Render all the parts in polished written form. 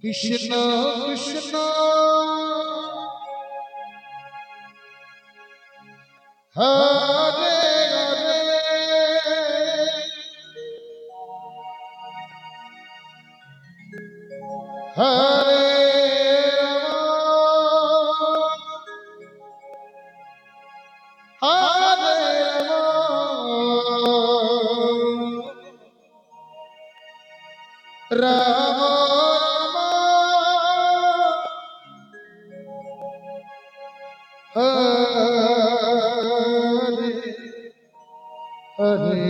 Krishna Krishna Hare Hare Hare Hare Ram Hare Hare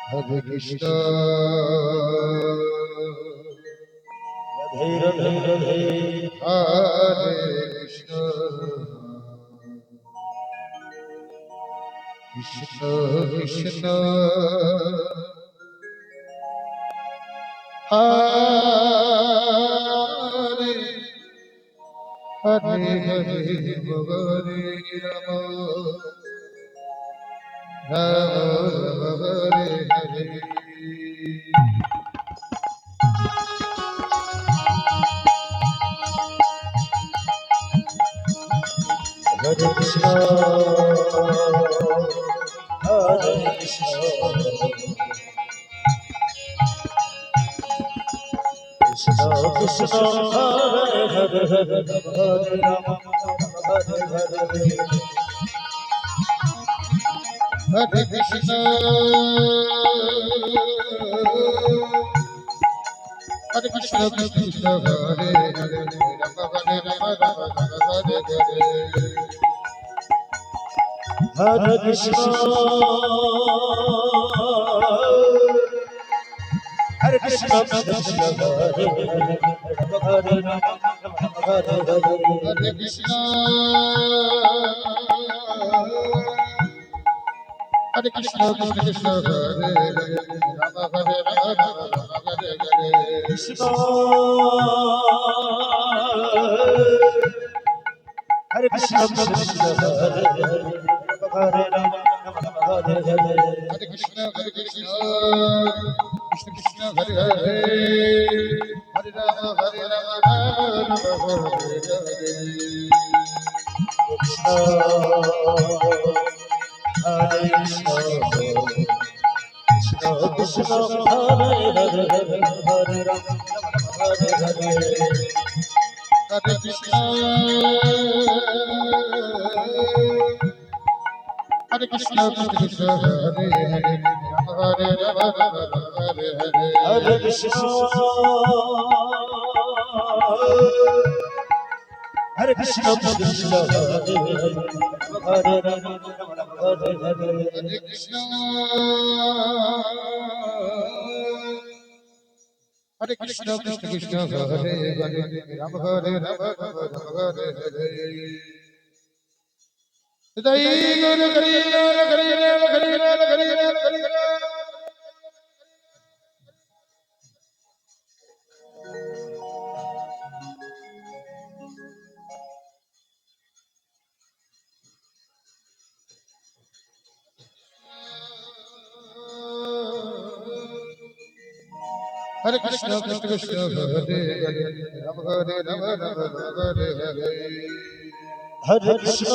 Hare Krishna Radhe Radhe Radhe Hare Krishna Krishna Krishna Hare Hare Hare Hare Ram Ram Ram Hare Hare Hare Krishna Hare Krishna Krishna Krishna Hare Hare Hare Hare Ram Hare Hare Hare Krishna Hare Krishna Krishna Krishna Hare Hare Ram Hare Ram Ram Ram Hare Hare Hare Krishna Hare Krishna Krishna Hare Hare Ram Hare Hare Hare Krishna Hare Krishna Krishna Krishna Hare Hare Ram Hare Ram Ram Ram Hare Hare Krishna Hare Krishna Krishna Hare Hare Ram Hare Hare Hare Krishna Krishna Krishna Hare Hare Hare Ram Ram Hare Hare Krishna Hare Krishna Krishna Krishna Hare Hare Hare Ram Hare Hare Hare Krishna Hare Krishna Krishna Hare Hare Ram Hare Ram Ram Hare Hare Hare Krishna Hare Krishna Krishna Hare Hare Ram Hare Hare Hare Krishna Hare Krishna Krishna Krishna Hare Hare Ram Hare Ram Ram Ram Hare Hare Hridoy Guru Hari Ram Hari Ram Hari Ram Hari Ram Hari Ram Hare Krishna Krishna Krishna Hare Hare Ram Hare Ram Ram Ram Hare Hare Hare Krishna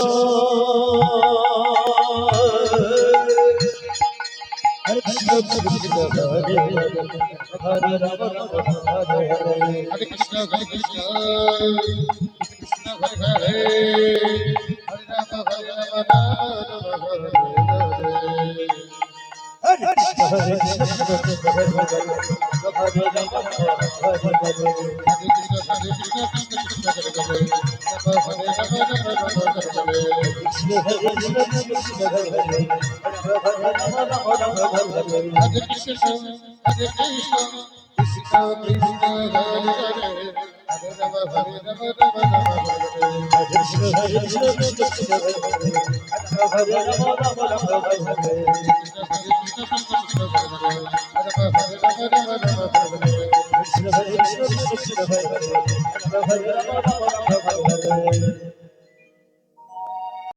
Hare Krishna Krishna Hare Hare Ram Hare Hare Hare Krishna Krishna Hare Hare Hare Ram Ram Hare Hare Hare Krishna Hare Krishna Hare Hare Hare Ram Hare Hare Hare Krishna Krishna Hare Hare Ram Hare Ram Ram Hare Hare Krishna Hare Krishna Krishna Hare Hare Hare Krishna Hare Krishna Krishna Krishna Hare Hare Hare Ram Ram Ram Hare Hare Krishna Hare Krishna Krishna Hare Hare Hare Ram Hare Krishna Hare Krishna Krishna Hare Hare